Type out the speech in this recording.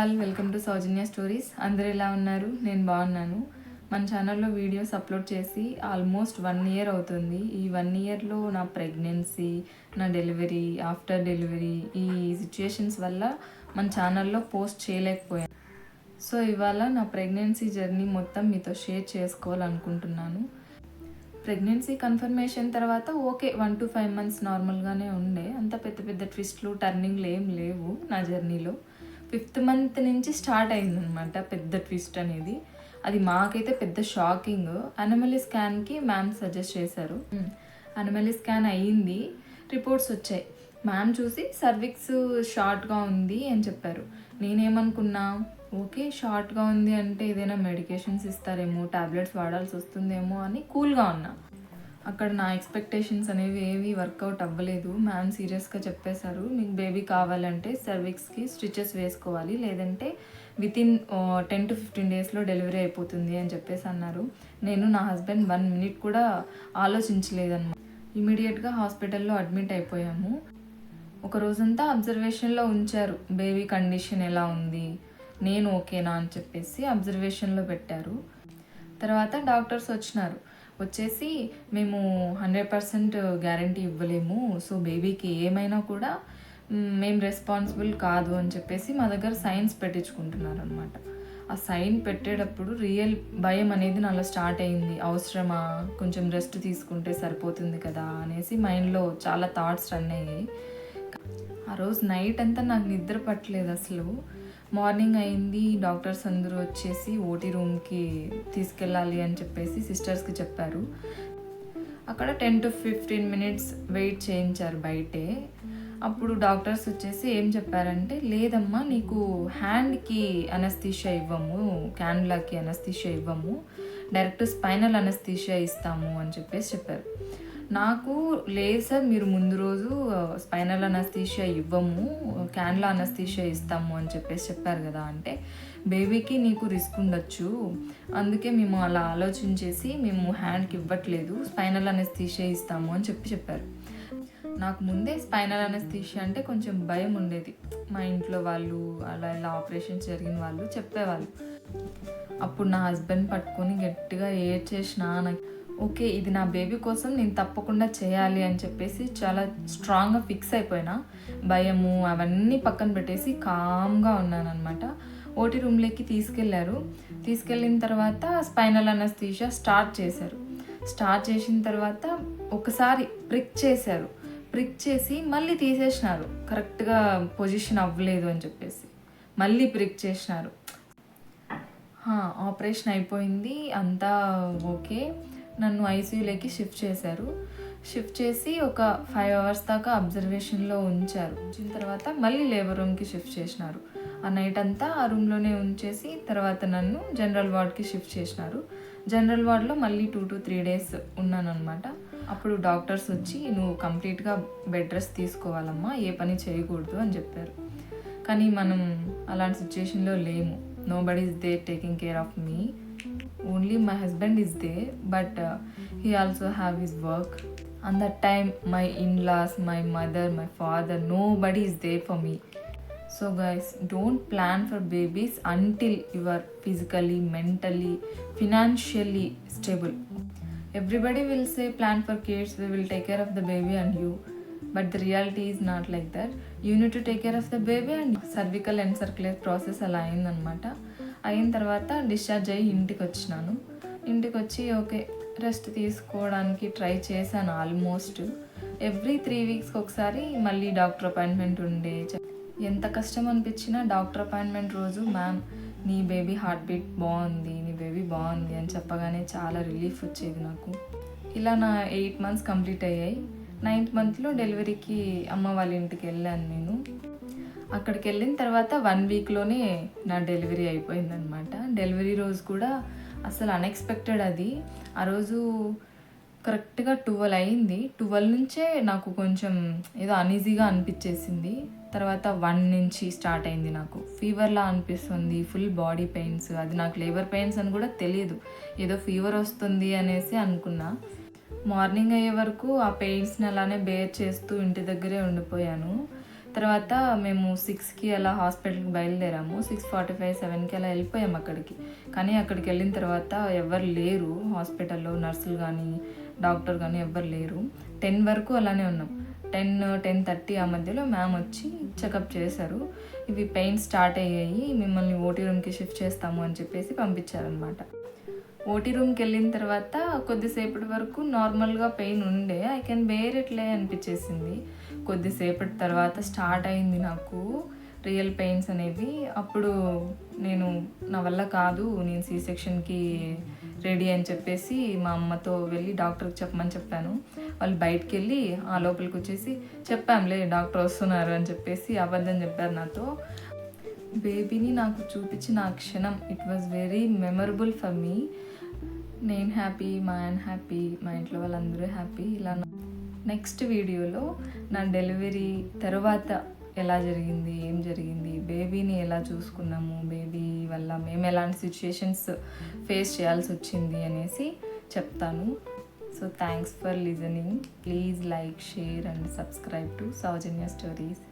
All, welcome to Soujanya stories. అందరు ఎలా ఉన్నారు? నేను బాగున్నాను. మన ఛానల్లో వీడియోస్ అప్లోడ్ చేసి ఆల్మోస్ట్ 1 ఇయర్ అవుతుంది. ఈ 1 ఇయర్లో నా ప్రెగ్నెన్సీ, నా డెలివరీ, ఆఫ్టర్ డెలివరీ ఈ సిచ్యుయేషన్స్ వల్ల మన ఛానల్లో పోస్ట్ చేయలేకపోయాను. సో ఇవాళ నా ప్రెగ్నెన్సీ జర్నీ మొత్తం మీతో షేర్ చేసుకోవాలనుకుంటున్నాను. ప్రెగ్నెన్సీ కన్ఫర్మేషన్ తర్వాత ఓకే 1 to 5 months నార్మల్గానే ఉండే. అంత పెద్ద పెద్ద ట్విస్ట్లు, టర్నింగ్లు ఏం లేవు నా జర్నీలో. 5th month నుంచి స్టార్ట్ అయిందనమాట పెద్ద ట్విస్ట్ అనేది. అది మాకైతే పెద్ద షాకింగ్. అనామలీ స్కాన్కి మ్యామ్ సజెస్ట్ చేశారు. అనామలీ స్కాన్ అయ్యింది, రిపోర్ట్స్ వచ్చాయి. మ్యామ్ చూసి సర్విక్స్ షార్ట్గా ఉంది అని చెప్పారు. నేనేమనుకున్నా, ఓకే షార్ట్గా ఉంది అంటే ఏదైనా మెడికేషన్స్ ఇస్తారేమో, టాబ్లెట్స్ వాడాల్సి వస్తుందేమో అని కూల్గా ఉన్నా. అక్కడ నా ఎక్స్పెక్టేషన్స్ అనేవి ఏవి వర్కౌట్ అవ్వలేదు. మ్యామ్ సీరియస్గా చెప్పేశారు, మీకు బేబీ కావాలంటే సర్విక్స్కి స్టిచెస్ వేసుకోవాలి, లేదంటే వితిన్ 10 to 15 daysలో డెలివరీ అయిపోతుంది అని చెప్పేసి అన్నారు. నేను నా హస్బెండ్ 1 minute కూడా ఆలోచించలేదన్నమాట. ఇమీడియట్గా హాస్పిటల్లో అడ్మిట్ అయిపోయాము. ఒక రోజంతా అబ్జర్వేషన్లో ఉంచారు. బేబీ కండిషన్ ఎలా ఉంది, నేను ఓకేనా అని చెప్పేసి అబ్జర్వేషన్లో పెట్టారు. తర్వాత డాక్టర్స్ వచ్చేసి మేము 100% గ్యారంటీ ఇవ్వలేము, సో బేబీకి ఏమైనా కూడా మేము రెస్పాన్సిబుల్ కాదు అని చెప్పేసి మా దగ్గర సైన్స్ పెట్టించుకుంటున్నారు అనమాట. ఆ సైన్ పెట్టేటప్పుడు రియల్ భయం అనేది నాలో స్టార్ట్ అయింది. అవసరమా, కొంచెం రెస్ట్ తీసుకుంటే సరిపోతుంది కదా అనేసి మైండ్లో చాలా థాట్స్ రన్ అయ్యాయి. ఆ రోజు నైట్ అంతా నాకు నిద్ర పట్టలేదు అసలు. మార్నింగ్ అయింది, డాక్టర్స్ అందరూ వచ్చేసి ఓటీ రూమ్కి తీసుకెళ్ళాలి అని చెప్పేసి సిస్టర్స్కి చెప్పారు. అక్కడ 10 to 15 minutes వెయిట్ చేయించారు బయటే. అప్పుడు డాక్టర్స్ వచ్చేసి ఏం చెప్పారంటే, లేదమ్మా నీకు హ్యాండ్కి అనస్థీషియా ఇవ్వము, క్యాన్యులాకి అనస్థీషియా ఇవ్వము, డైరెక్ట్ స్పైనల్ అనస్థీషియా ఇస్తాము అని చెప్పేసి చెప్పారు. నాకు లేదు సార్, మీరు ముందు రోజు స్పైనల్ అనస్థీషియా ఇవ్వము, క్యాన్లా అనస్థీషియా ఇస్తాము అని చెప్పేసి చెప్పారు కదా అంటే, బేబీకి నీకు రిస్క్ ఉండొచ్చు, అందుకే మేము అలా ఆలోచించేసి మేము హ్యాండ్కి ఇవ్వట్లేదు, స్పైనల్ అనస్థీషియా ఇస్తాము అని చెప్పారు. నాకు ముందే స్పైనల్ అనస్థీషియా అంటే కొంచెం భయం ఉండేది. మా ఇంట్లో వాళ్ళు అలా ఇలా ఆపరేషన్స్ జరిగిన వాళ్ళు చెప్పేవాళ్ళు. అప్పుడు నా హస్బెండ్ పట్టుకొని గట్టిగా ఏడ్చేసిన, నాకు ఓకే ఇది నా బేబీ కోసం నేను తప్పకుండా చేయాలి అని చెప్పేసి చాలా స్ట్రాంగ్గా ఫిక్స్ అయిపోయినా. భయము అవన్నీ పక్కన పెట్టేసి కామ్గా ఉన్నాను అనమాట. ఓటీ రూమ్లోకి తీసుకెళ్ళిన తర్వాత స్పైనల్ అనస్థీషియా స్టార్ట్ చేసిన తర్వాత ఒకసారి ప్రిక్ చేసి మళ్ళీ తీసేసినారు. కరెక్ట్గా పొజిషన్ అవ్వలేదు అని చెప్పేసి మళ్ళీ ప్రిక్ చేసినారు. ఆపరేషన్ అయిపోయింది, అంతా ఓకే. నన్ను ఐసీయూలోకి షిఫ్ట్ చేసి ఒక 5 hours దాకా అబ్జర్వేషన్లో ఉంచిన తర్వాత మళ్ళీ లేబర్ రూమ్కి షిఫ్ట్ చేసినారు. ఆ నైట్ అంతా ఆ రూమ్లోనే ఉంచేసి తర్వాత నన్ను జనరల్ వార్డ్కి షిఫ్ట్ చేసినారు. జనరల్ వార్డ్లో మళ్ళీ 2 to 3 days ఉన్నాను అనమాట. అప్పుడు డాక్టర్స్ వచ్చి, నువ్వు కంప్లీట్గా బెడ్ రెస్ట్ తీసుకోవాలమ్మా, ఏ పని చేయకూడదు అని చెప్పారు. కానీ మనం అలాంటి సిచ్యుయేషన్లో లేము. Nobody is there taking care of me. Only my husband is there, but he also have his work. And that time my in-laws, my mother, my father, nobody is there for me. So guys, don't plan for babies until you are physically, mentally, financially stable. Everybody will say plan for kids, we will take care of the baby and you. But the reality is not like that. You need to take care of the baby and cervical encirculate process అలా అయిందనమాట. అయిన తర్వాత discharge అయ్యి ఇంటికి వచ్చి okay rest తీసుకోవడానికి try చేశాను. Almost every 3 weeks ఒకసారి మళ్ళీ డాక్టర్ అపాయింట్మెంట్ ఉండే. ఎంత కష్టం అనిపించినా డాక్టర్ అపాయింట్మెంట్ రోజు మ్యామ్ నీ బేబీ హార్ట్ బీట్ బాగుంది, నీ బేబీ బాగుంది అని చెప్పగానే చాలా రిలీఫ్ వచ్చేది నాకు. ఇలా నా 8 months కంప్లీట్ అయ్యాయి. 9th monthలో డెలివరీకి అమ్మ వాళ్ళ ఇంటికి వెళ్ళాను నేను. అక్కడికి వెళ్ళిన తర్వాత 1 weekలోనే నా డెలివరీ అయిపోయిందనమాట. డెలివరీ రోజు కూడా అసలు అన్ఎక్స్పెక్టెడ్ అది. ఆ రోజు కరెక్ట్గా 12 అయింది. 12 నుంచే నాకు కొంచెం ఏదో అనీజీగా అనిపించేసింది. తర్వాత 1 నుంచి స్టార్ట్ అయింది, నాకు ఫీవర్లా అనిపిస్తుంది, ఫుల్ బాడీ పెయిన్స్. అది నాకు లేబర్ పెయిన్స్ అని కూడా తెలియదు, ఏదో ఫీవర్ వస్తుంది అనేసి అనుకున్నా. మార్నింగ్ అయ్యే వరకు ఆ పెయిన్స్ని అలానే బేర్ చేస్తూ ఇంటి దగ్గరే ఉండిపోయాను. తర్వాత మేము 6కి అలా హాస్పిటల్కి బయలుదేరాము. 6:45, 7కి అలా వెళ్ళిపోయాము అక్కడికి. కానీ అక్కడికి వెళ్ళిన తర్వాత ఎవరు లేరు హాస్పిటల్లో, నర్సులు కానీ డాక్టర్ కానీ ఎవ్వరు లేరు. 10 వరకు అలానే ఉన్నాం. 10-10:30 ఆ మధ్యలో మ్యామ్ వచ్చి చెకప్ చేశారు. ఇవి పెయిన్ స్టార్ట్ అయ్యాయి, మిమ్మల్ని ఓటీ రూమ్కి షిఫ్ట్ చేస్తాము అని చెప్పేసి పంపించారనమాట. ఓటీ రూమ్కి వెళ్ళిన తర్వాత కొద్దిసేపటి వరకు నార్మల్గా పెయిన్ ఉండే, ఐ కెన్ బేర్ ఇట్లే అనిపించేసింది. కొద్దిసేపటి తర్వాత స్టార్ట్ అయింది నాకు రియల్ పెయిన్స్ అనేవి. అప్పుడు నేను నా వల్ల కాదు, నేను సీ సెక్షన్కి రెడీ అని చెప్పేసి మా అమ్మతో వెళ్ళి డాక్టర్కి చెప్పమని చెప్పాను. వాళ్ళు బయటికి వెళ్ళి ఆ లోపలికి వచ్చేసి చెప్పాంలే డాక్టర్ వస్తున్నారు అని చెప్పేసి అబద్ధం చెప్పారు నాతో. బేబీని నాకు చూపించిన ఆ క్షణం it was very memorable for me. నేను హ్యాపీ, మా ఆయన హ్యాపీ, మా ఇంట్లో వాళ్ళందరూ హ్యాపీ. ఇలా నెక్స్ట్ వీడియోలో నా డెలివరీ తర్వాత ఎలా జరిగింది, ఏం జరిగింది, బేబీని ఎలా చూసుకున్నాము, బేబీ వల్ల మేము ఎలాంటి సిచ్యుయేషన్స్ ఫేస్ చేయాల్సి వచ్చింది అనేసి చెప్తాను. So thanks for listening. Please like, share and subscribe to Soujanya stories.